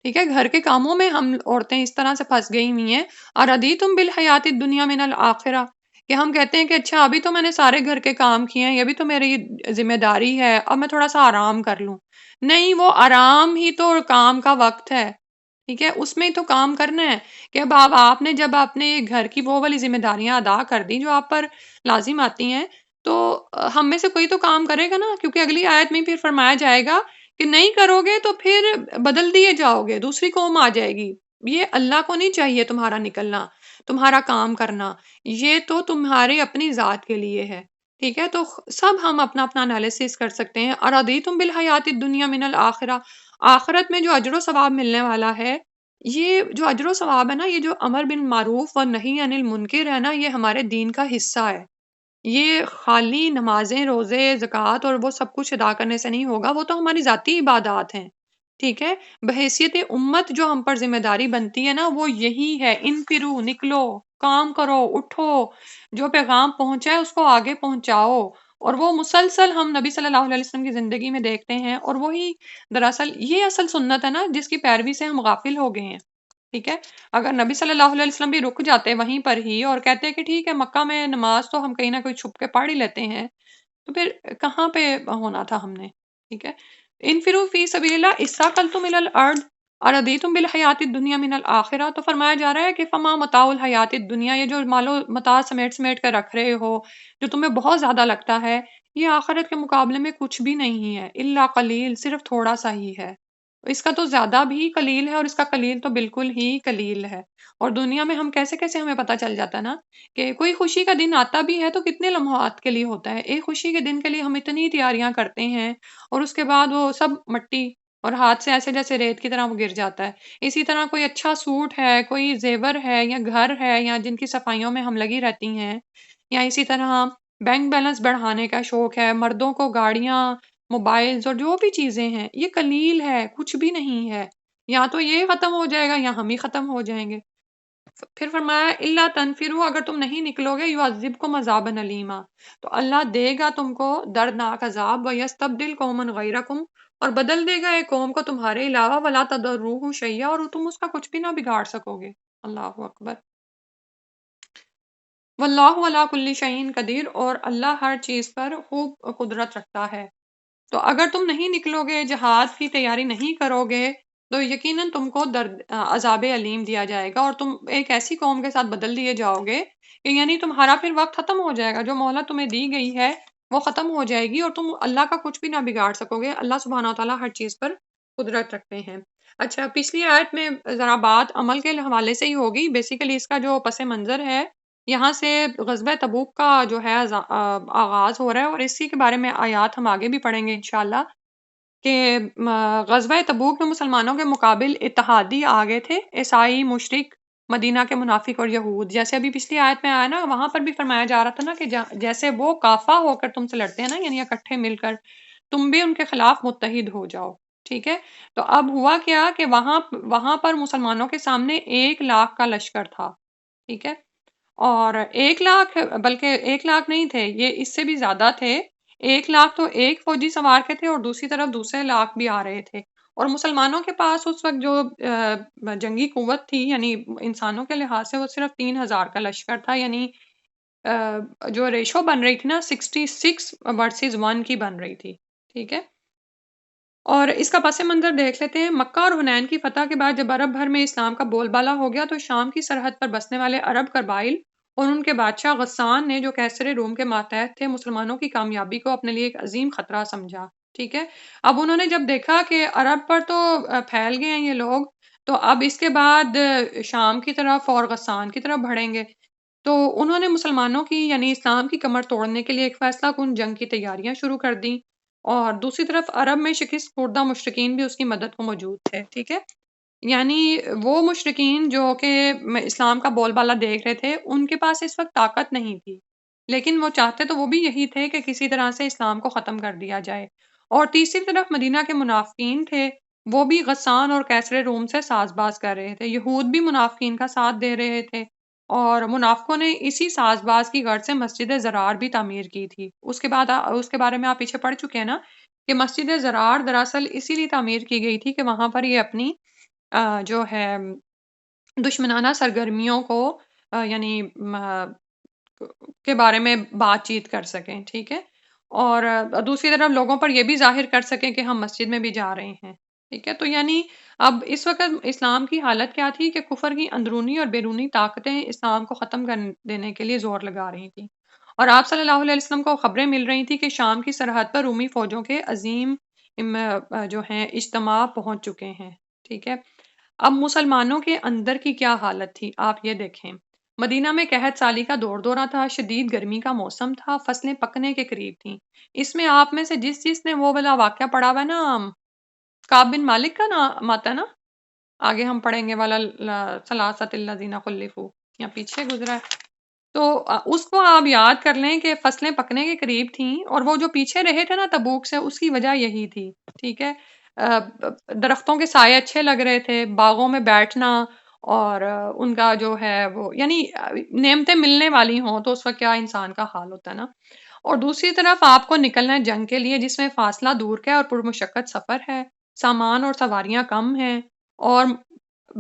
ٹھیک ہے، گھر کے کاموں میں ہم عورتیں اس طرح سے پھنس گئی ہوئی ہیں، اردیتم بالحیات الدنیا من الآخرہ، کہ ہم کہتے ہیں کہ اچھا ابھی تو میں نے سارے گھر کے کام کیے ہیں، یہ بھی تو میری ذمہ داری ہے، اب میں تھوڑا سا آرام کر لوں، نہیں، وہ آرام ہی تو کام کا وقت ہے، ٹھیک ہے، اس میں ہی تو کام کرنا ہے، کہ اب آپ نے جب اپنے گھر کی وہ والی ذمہ داریاں ادا کر دی جو آپ پر لازم آتی ہیں، تو ہم میں سے کوئی تو کام کرے گا نا، کیونکہ اگلی آیت میں پھر فرمایا جائے گا کہ نہیں کرو گے تو پھر بدل دیے جاؤ گے، دوسری قوم آ جائے گی، یہ اللہ کو نہیں چاہیے تمہارا نکلنا، تمہارا کام کرنا، یہ تو تمہاری اپنی ذات کے لیے ہے، ٹھیک ہے، تو سب ہم اپنا اپنا انالیسس کر سکتے ہیں، اردیتم بالحیات الدنیا من الآخرہ، آخرت میں جو اجر و ثواب ملنے والا ہے، یہ جو اجر و ثواب ہے نا، یہ جو امر بالمعروف و نہی عن المنکر ہے نا، یہ ہمارے دین کا حصہ ہے، یہ خالی نمازیں، روزے، زکوٰۃ اور وہ سب کچھ ادا کرنے سے نہیں ہوگا، وہ تو ہماری ذاتی عبادات ہیں، ٹھیک ہے، بحیثیت امت جو ہم پر ذمہ داری بنتی ہے نا، وہ یہی ہے، انفرو، نکلو، کام کرو، اٹھو، جو پیغام پہنچا ہے اس کو آگے پہنچاؤ، اور وہ مسلسل ہم نبی صلی اللہ علیہ وسلم کی زندگی میں دیکھتے ہیں، اور وہی دراصل یہ اصل سنت ہے نا جس کی پیروی سے ہم غافل ہو گئے ہیں، ٹھیک ہے، اگر نبی صلی اللہ علیہ وسلم بھی رک جاتے وہیں پر ہی اور کہتے کہ ٹھیک ہے مکہ میں نماز تو ہم کہیں نہ کہیں چھپ کے پڑھ ہی لیتے ہیں، تو پھر کہاں پہ ہونا تھا ہم نے، ٹھیک ہے، انفرو فی سبیل اللہ اثاقلتم الی الارض اردیتم بالحیات الدنیا من الآخرہ، تو فرمایا جا رہا ہے کہ فما متاع الحیات الدنیا، یہ جو مالو متاع سمیٹ سمیٹ کر رکھ رہے ہو، جو تمہیں بہت زیادہ لگتا ہے، یہ آخرت کے مقابلے میں کچھ بھی نہیں ہے، الا قلیل، صرف تھوڑا سا ہی ہے، اس کا تو زیادہ بھی قلیل ہے، اور اس کا قلیل تو بالکل ہی قلیل ہے، اور دنیا میں ہم کیسے کیسے ہمیں پتہ چل جاتا ہے نا کہ کوئی خوشی کا دن آتا بھی ہے تو کتنے لمحات کے لیے ہوتا ہے، ایک خوشی کے دن کے لیے ہم اتنی تیاریاں کرتے ہیں، اور اس کے بعد وہ سب مٹی اور ہاتھ سے ایسے جیسے ریت کی طرح وہ گر جاتا ہے، اسی طرح کوئی اچھا سوٹ ہے، کوئی زیور ہے، یا گھر ہے، یا جن کی صفائیوں میں ہم لگی رہتی ہیں، یا اسی طرح بینک بیلنس بڑھانے کا شوق ہے، مردوں کو گاڑیاں، موبائلز اور جو بھی چیزیں ہیں، یہ قلیل ہے، کچھ بھی نہیں ہے، یا تو یہ ختم ہو جائے گا یا ہم ہی ختم ہو جائیں گے، پھر فرمایا اللہ تنفروا، اگر تم نہیں نکلو گے یعذبکم عذابا الیما، تو اللہ دے گا تم کو دردناک عذاب، ویستبدل قوما غیرکم، اور بدل دے گا ایک قوم کو تمہارے علاوہ، ولا تضروہ شیئا، اور تم اس کا کچھ بھی نہ بگاڑ سکو گے، اللہ اکبر، واللہ علی کل شیء قدیر، اور اللہ ہر چیز پر خوب قدرت رکھتا ہے، تو اگر تم نہیں نکلو گے، جہاد کی تیاری نہیں کرو گے، تو یقیناً تم کو عذاب علیم دیا جائے گا، اور تم ایک ایسی قوم کے ساتھ بدل دیے جاؤ گے کہ یعنی تمہارا پھر وقت ختم ہو جائے گا، جو مہلت تمہیں دی گئی ہے وہ ختم ہو جائے گی، اور تم اللہ کا کچھ بھی نہ بگاڑ سکو گے، اللہ سبحانہ و تعالیٰ ہر چیز پر قدرت رکھتے ہیں۔ اچھا، پچھلی آیت میں ذرا بات عمل کے حوالے سے ہی ہوگی، بیسیکلی اس کا جو پس منظر ہے، یہاں سے غزوہ تبوک کا جو ہے آغاز ہو رہا ہے، اور اسی کے بارے میں آیات ہم آگے بھی پڑھیں گے انشاءاللہ، کہ غزوہ تبوک میں مسلمانوں کے مقابل اتحادی آگے تھے، عیسائی، مشرک، مدینہ کے منافق اور یہود، جیسے ابھی پچھلی آیت میں آیا نا، وہاں پر بھی فرمایا جا رہا تھا نا کہ جیسے وہ کافہ ہو کر تم سے لڑتے ہیں نا، یعنی اکٹھے مل کر، تم بھی ان کے خلاف متحد ہو جاؤ، ٹھیک ہے، تو اب ہوا کیا کہ وہاں پر مسلمانوں کے سامنے 1,00,000 کا لشکر تھا، ٹھیک ہے، اور 1,00,000 بلکہ 1,00,000 نہیں تھے، یہ اس سے بھی زیادہ تھے، 1,00,000 تو ایک فوجی سوار کے تھے، اور دوسری طرف دوسرے لاکھ بھی آ رہے تھے، اور مسلمانوں کے پاس اس وقت جو جنگی قوت تھی، یعنی انسانوں کے لحاظ سے وہ صرف 3,000 کا لشکر تھا، یعنی جو ریشو بن رہی تھی نا 66 ورسز 1 کی بن رہی تھی، ٹھیک ہے، اور اس کا پس منظر دیکھ لیتے ہیں۔ مکہ اور حنین کی فتح کے بعد جب عرب بھر میں اسلام کا بول بالا ہو گیا، تو شام کی سرحد پر بسنے والے عرب قبائل اور ان کے بادشاہ غسان نے، جو کیسر روم کے ماتحت تھے، مسلمانوں کی کامیابی کو اپنے لیے ایک عظیم خطرہ سمجھا، ٹھیک ہے، اب انہوں نے جب دیکھا کہ عرب پر تو پھیل گئے ہیں یہ لوگ، تو اب اس کے بعد شام کی طرف اور غسان کی طرف بڑھیں گے، تو انہوں نے مسلمانوں کی یعنی اسلام کی کمر توڑنے کے لیے ایک فیصلہ کن جنگ کی تیاریاں شروع کر دیں، اور دوسری طرف عرب میں شکست خوردہ مشرکین بھی اس کی مدد کو موجود تھے، ٹھیک ہے؟ یعنی وہ مشرکین جو کہ اسلام کا بول بالا دیکھ رہے تھے، ان کے پاس اس وقت طاقت نہیں تھی، لیکن وہ چاہتے تو وہ بھی یہی تھے کہ کسی طرح سے اسلام کو ختم کر دیا جائے۔ اور تیسری طرف مدینہ کے منافقین تھے، وہ بھی غسان اور کیسر روم سے ساز باز کر رہے تھے، یہود بھی منافقین کا ساتھ دے رہے تھے، اور منافقوں نے اسی ساز باز کی غرض سے مسجد زرار بھی تعمیر کی تھی۔ اس کے بعد اس کے بارے میں آپ پیچھے پڑھ چکے ہیں نا کہ مسجد زرار دراصل اسی لیے تعمیر کی گئی تھی کہ وہاں پر یہ اپنی جو ہے دشمنانہ سرگرمیوں کو یعنی کے بارے میں بات چیت کر سکیں، ٹھیک ہے؟ اور دوسری طرف لوگوں پر یہ بھی ظاہر کر سکیں کہ ہم مسجد میں بھی جا رہے ہیں، ٹھیک ہے؟ تو یعنی اب اس وقت اسلام کی حالت کیا تھی کہ کفر کی اندرونی اور بیرونی طاقتیں اسلام کو ختم کر دینے کے لیے زور لگا رہی تھیں، اور آپ صلی اللہ علیہ وسلم کو خبریں مل رہی تھی کہ شام کی سرحد پر رومی فوجوں کے عظیم جو ہیں اجتماع پہنچ چکے ہیں، ٹھیک ہے؟ اب مسلمانوں کے اندر کی کیا حالت تھی آپ یہ دیکھیں۔ مدینہ میں قحط سالی کا دور دورہ تھا، شدید گرمی کا موسم تھا، فصلیں پکنے کے قریب تھیں۔ اس میں آپ میں سے جس نے وہ والا واقعہ پڑھا ہوا ہے نا، کعب بن مالک کا نام آتا ہے نا، آگے ہم پڑھیں گے والا ثلاثۃ الذین خلفوا، یا پیچھے گزرا ہے، تو اس کو آپ یاد کر لیں کہ فصلیں پکنے کے قریب تھیں، اور وہ جو پیچھے رہے تھے نا تبوک سے، اس کی وجہ یہی تھی، ٹھیک ہے؟ درختوں کے سائے اچھے لگ رہے تھے، باغوں میں بیٹھنا، اور ان کا جو ہے وہ یعنی نعمتیں ملنے والی ہوں تو اس وقت کیا انسان کا حال ہوتا ہے نا۔ اور دوسری طرف آپ کو نکلنا ہے جنگ کے لیے، جس میں فاصلہ دور کا ہے اور پرمشقت سفر ہے، سامان اور سواریاں کم ہیں، اور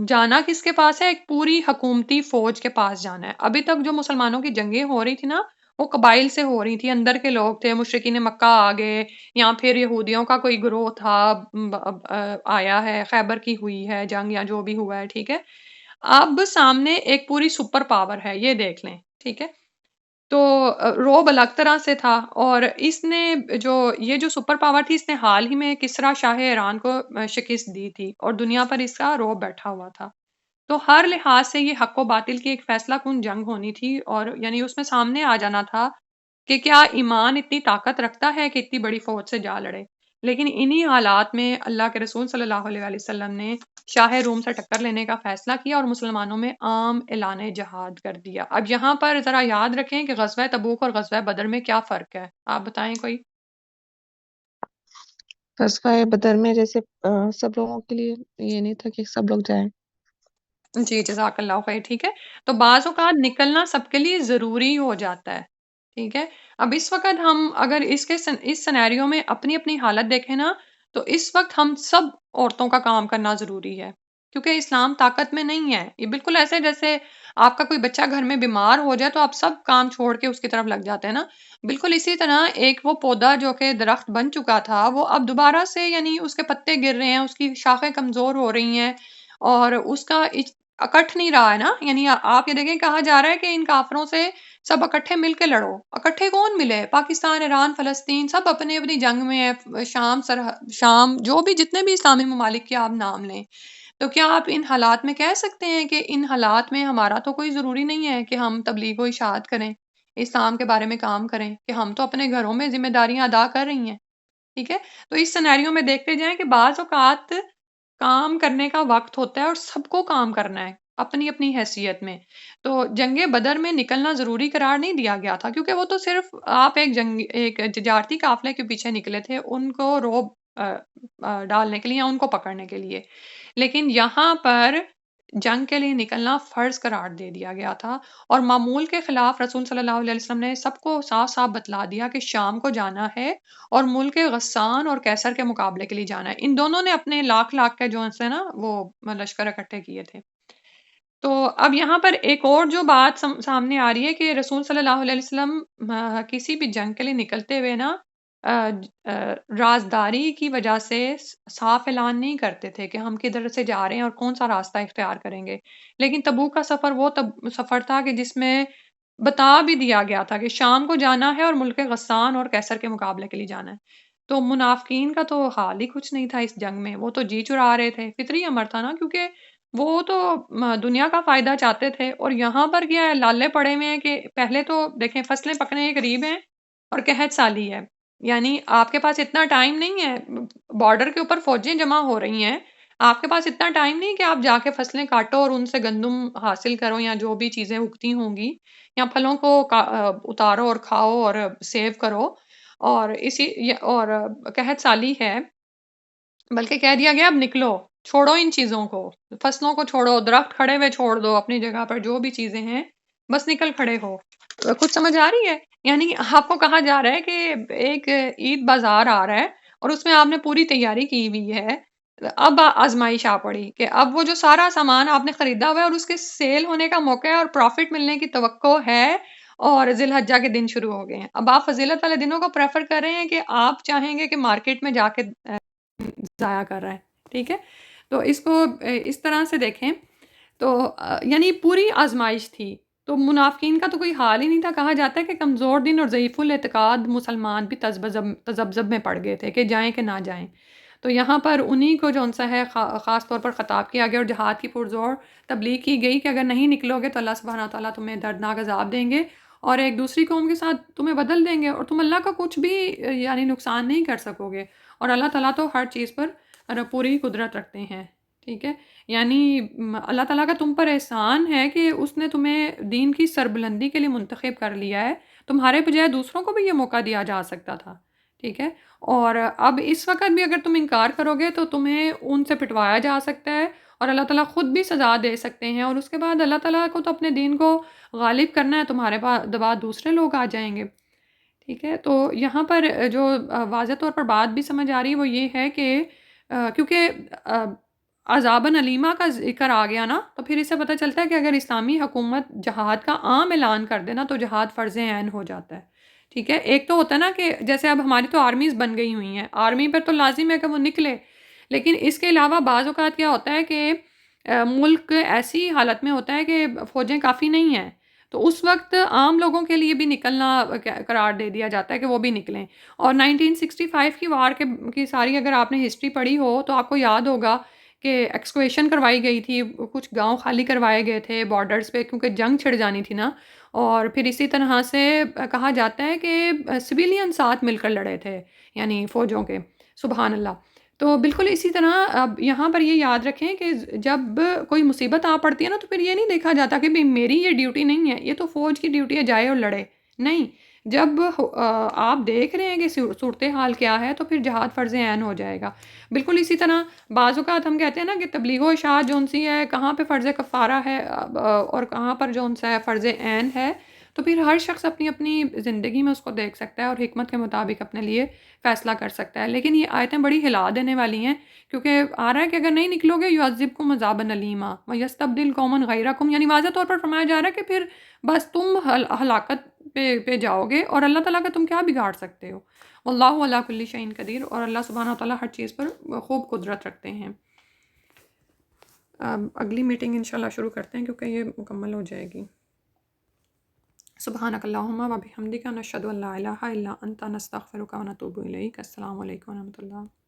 جانا کس کے پاس ہے؟ ایک پوری حکومتی فوج کے پاس جانا ہے۔ ابھی تک جو مسلمانوں کی جنگیں ہو رہی تھی نا، وہ قبائل سے ہو رہی تھی، اندر کے لوگ تھے، مشرکین مکہ آ گئے، یا پھر یہودیوں کا کوئی گروہ تھا آیا ہے، خیبر کی ہوئی ہے جنگ یا جو بھی ہوا ہے، ٹھیک ہے؟ اب سامنے ایک پوری سپر پاور ہے، یہ دیکھ لیں، ٹھیک ہے؟ تو روب الگ طرح سے تھا، اور اس نے یہ جو سپر پاور تھی، اس نے حال ہی میں کسریٰ شاہ ایران کو شکست دی تھی، اور دنیا پر اس کا روب بیٹھا ہوا تھا۔ تو ہر لحاظ سے یہ حق و باطل کی ایک فیصلہ کن جنگ ہونی تھی، اور یعنی اس میں سامنے آ جانا تھا کہ کیا ایمان اتنی طاقت رکھتا ہے کہ اتنی بڑی فوج سے جا لڑے۔ لیکن انہی حالات میں اللہ کے رسول صلی اللہ علیہ وآلہ وسلم نے شاہ روم سے ٹکر لینے کا فیصلہ کیا، اور مسلمانوں میں عام اعلان جہاد کر دیا۔ اب یہاں پر ذرا یاد رکھیں کہ غزوہ تبوک اور غزوہ بدر میں کیا فرق ہے، آپ بتائیں کوئی؟ غزوہ بدر میں جیسے سب لوگوں کے لیے یہ نہیں تھا کہ سب لوگ جائیں۔ جی جزاک اللہ خیر، ٹھیک ہے؟ تو بعض اوقات نکلنا سب کے لیے ضروری ہو جاتا ہے، ٹھیک ہے؟ اب اس وقت ہم اگر اس سینیریو میں اپنی اپنی حالت دیکھیں نا، تو اس وقت ہم سب عورتوں کا کام کرنا ضروری ہے، کیونکہ اسلام طاقت میں نہیں ہے۔ یہ بالکل ایسے جیسے آپ کا کوئی بچہ گھر میں بیمار ہو جائے تو آپ سب کام چھوڑ کے اس کی طرف لگ جاتے ہیں نا، بالکل اسی طرح ایک وہ پودا جو کہ درخت بن چکا تھا، وہ اب دوبارہ سے یعنی اس کے پتے گر رہے ہیں، اس کی شاخیں کمزور ہو رہی ہیں، اور اس کا اکٹھ نہیں رہا ہے نا۔ یعنی آپ یہ دیکھیں کہا جا رہا ہے کہ ان کافروں سے سب اکٹھے مل کے لڑو۔ اکٹھے کون ملے؟ پاکستان، ایران، فلسطین، سب اپنی اپنی جنگ میں ہے، شام جو بھی جتنے بھی اسلامی ممالک کے آپ نام لیں۔ تو کیا آپ ان حالات میں کہہ سکتے ہیں کہ ان حالات میں ہمارا تو کوئی ضروری نہیں ہے کہ ہم تبلیغ و اشاعت کریں، اسلام کے بارے میں کام کریں، کہ ہم تو اپنے گھروں میں ذمہ داریاں ادا کر رہی ہیں، ٹھیک ہے؟ تو اس سینیریو میں دیکھتے جائیں کہ بعض اوقات کام کرنے کا وقت ہوتا ہے، اور سب کو کام کرنا ہے اپنی اپنی حیثیت میں۔ تو جنگ بدر میں نکلنا ضروری قرار نہیں دیا گیا تھا، کیونکہ وہ تو صرف آپ ایک تجارتی قافلے کے پیچھے نکلے تھے، ان کو روب ڈالنے کے لیے یا ان کو پکڑنے کے لیے، لیکن یہاں پر جنگ کے لیے نکلنا فرض قرار دے دیا گیا تھا، اور معمول کے خلاف رسول صلی اللہ علیہ وسلم نے سب کو صاف صاف بتلا دیا کہ شام کو جانا ہے، اور ملک غسان اور کیسر کے مقابلے کے لیے جانا ہے۔ ان دونوں نے اپنے لاکھ کے جو سے نا وہ لشکر اکٹھے کیے تھے۔ تو اب یہاں پر ایک اور جو بات سامنے آ رہی ہے کہ رسول صلی اللہ علیہ وسلم کسی بھی جنگ کے لیے نکلتے ہوئے نا رازداری کی وجہ سے صاف اعلان نہیں کرتے تھے کہ ہم کدھر سے جا رہے ہیں اور کون سا راستہ اختیار کریں گے، لیکن تبوک کا سفر وہ سفر تھا کہ جس میں بتا بھی دیا گیا تھا کہ شام کو جانا ہے اور ملک غسان اور کیسر کے مقابلے کے لیے جانا ہے۔ تو منافقین کا تو حال ہی کچھ نہیں تھا اس جنگ میں، وہ تو جی چرا رہے تھے، فطری امر تھا نا، کیونکہ وہ تو دنیا کا فائدہ چاہتے تھے، اور یہاں پر کیا ہے، لالے پڑے ہوئے ہیں کہ پہلے تو دیکھیں فصلیں پکنے کے قریب ہیں اور قحط سالی ہے، یعنی آپ کے پاس اتنا ٹائم نہیں ہے، بارڈر کے اوپر فوجیں جمع ہو رہی ہیں، آپ کے پاس اتنا ٹائم نہیں کہ آپ جا کے فصلیں کاٹو اور ان سے گندم حاصل کرو یا جو بھی چیزیں اگتی ہوں گی، یا پھلوں کو اتارو اور کھاؤ اور سیو کرو، اور اور قحط سالی ہے، بلکہ کہہ دیا گیا اب نکلو، چھوڑو ان چیزوں کو، فصلوں کو چھوڑو، درخت کھڑے ہوئے چھوڑ دو اپنی جگہ پر، جو بھی چیزیں ہیں بس نکل کھڑے ہو۔ کچھ سمجھ آ رہی ہے؟ یعنی آپ کو کہا جا رہا ہے کہ ایک عید بازار آ رہا ہے اور اس میں آپ نے پوری تیاری کی ہوئی ہے، اب آزمائش آ پڑی کہ اب وہ جو سارا سامان آپ نے خریدا ہوا ہے اور اس کے سیل ہونے کا موقع ہے اور پروفٹ ملنے کی توقع ہے، اور ذی الحجہ کے دن شروع ہو گئے ہیں، اب آپ فضیلت والے دنوں کو پریفر کر رہے ہیں کہ آپ چاہیں گے کہ مارکیٹ میں جا کے ضائع کر رہا ہے، ٹھیک ہے؟ تو اس کو اس طرح سے دیکھیں تو یعنی پوری آزمائش تھی، تو منافقین کا تو کوئی حال ہی نہیں تھا، کہا جاتا ہے کہ کمزور دین اور ضعیف الاعتقاد مسلمان بھی تذبذب میں پڑ گئے تھے کہ جائیں کہ نہ جائیں، تو یہاں پر انہی کو جو سا ہے خاص طور پر خطاب کیا گیا اور جہاد کی پرزور تبلیغ کی گئی کہ اگر نہیں نکلو گے تو اللہ سبحانہ تعالیٰ تمہیں دردناک عذاب دیں گے اور ایک دوسری قوم کے ساتھ تمہیں بدل دیں گے اور تم اللہ کا کچھ بھی یعنی نقصان نہیں کر سکو گے، اور اللہ تعالیٰ تو ہر چیز پر پوری قدرت رکھتے ہیں، ٹھیک ہے؟ یعنی اللہ تعالیٰ کا تم پر احسان ہے کہ اس نے تمہیں دین کی سربلندی کے لیے منتخب کر لیا ہے، تمہارے بجائے دوسروں کو بھی یہ موقع دیا جا سکتا تھا، ٹھیک ہے؟ اور اب اس وقت بھی اگر تم انکار کرو گے تو تمہیں ان سے پٹوایا جا سکتا ہے اور اللہ تعالیٰ خود بھی سزا دے سکتے ہیں، اور اس کے بعد اللہ تعالیٰ کو تو اپنے دین کو غالب کرنا ہے، تمہارے بعد دوسرے لوگ آ جائیں گے، ٹھیک ہے؟ تو یہاں پر جو واضح طور پر بات بھی سمجھ آ رہی ہے وہ یہ ہے کہ کیونکہ عذابًا علیمہ کا ذکر آ گیا نا، تو پھر اس سے پتہ چلتا ہے کہ اگر اسلامی حکومت جہاد کا عام اعلان کر دے نا تو جہاد فرض عین ہو جاتا ہے، ٹھیک ہے؟ ایک تو ہوتا ہے نا کہ جیسے اب ہماری تو آرمیز بن گئی ہوئی ہیں، آرمی پر تو لازم ہے کہ وہ نکلے، لیکن اس کے علاوہ بعض اوقات کیا ہوتا ہے کہ ملک ایسی حالت میں ہوتا ہے کہ فوجیں کافی نہیں ہیں، تو اس وقت عام لوگوں کے لیے بھی نکلنا قرار دے دیا جاتا ہے کہ وہ بھی نکلیں، اور 1965 کی وار کی ساری اگر آپ نے ہسٹری پڑھی ہو تو آپ کو یاد ہوگا کہ ایکسکویشن کروائی گئی تھی، کچھ گاؤں خالی کروائے گئے تھے بارڈرز پہ کیونکہ جنگ چھڑ جانی تھی نا، اور پھر اسی طرح سے کہا جاتا ہے کہ سویلین ساتھ مل کر لڑے تھے یعنی فوجوں کے، سبحان اللہ۔ تو بالکل اسی طرح اب یہاں پر یہ یاد رکھیں کہ جب کوئی مصیبت آ پڑتی ہے نا تو پھر یہ نہیں دیکھا جاتا کہ بھئی میری یہ ڈیوٹی نہیں ہے، یہ تو فوج کی ڈیوٹی ہے جائے اور لڑے، نہیں، جب آپ دیکھ رہے ہیں کہ صورتحال کیا ہے تو پھر جہاد فرض عین ہو جائے گا۔ بالکل اسی طرح بعض اوقات ہم کہتے ہیں نا کہ تبلیغ و اشاعت جون سی ہے کہاں پہ فرض کفارہ ہے اور کہاں پر جون سا ہے فرض عین ہے، تو پھر ہر شخص اپنی اپنی زندگی میں اس کو دیکھ سکتا ہے اور حکمت کے مطابق اپنے لیے فیصلہ کر سکتا ہے، لیکن یہ آیتیں بڑی ہلا دینے والی ہیں کیونکہ آ رہا ہے کہ اگر نہیں نکلو گے یعذبکم عذابا الیما ویستبدل قوما غیرکم، یعنی واضح طور پر فرمایا جا رہا ہے کہ پھر بس تم ہلاکت پہ جاؤ گے اور اللہ تعالیٰ کا تم کیا بگاڑ سکتے ہو، واللہ علی کل شیء قدیر، اور اللہ سبحانہ تعالیٰ ہر چیز پر خوب قدرت رکھتے ہیں۔ اگلی میٹنگ انشاءاللہ شروع کرتے ہیں کیونکہ یہ مکمل ہو جائے گی۔ سبحانک اللہم و بحمدک نشہد ان لا الہ الا انت نستغفرک و نتوب الیک۔ السلام علیکم و رحمۃ اللہ۔